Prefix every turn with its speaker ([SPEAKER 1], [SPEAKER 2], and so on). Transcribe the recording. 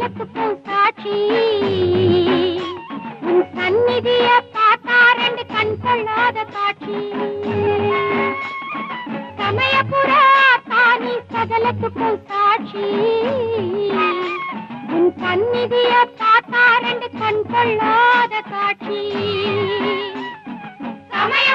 [SPEAKER 1] சகலத்துக்கும் சாட்சி உன் சந்நிதிய பார்த்தா ரெண்டு கண் கொள்ளாத காட்சி சமயபுர தானி சகலத்துக்கும் சாட்சி உன் சந்நிதிய பார்த்தா ரெண்டு கண் கொள்ளாத காட்சி சமய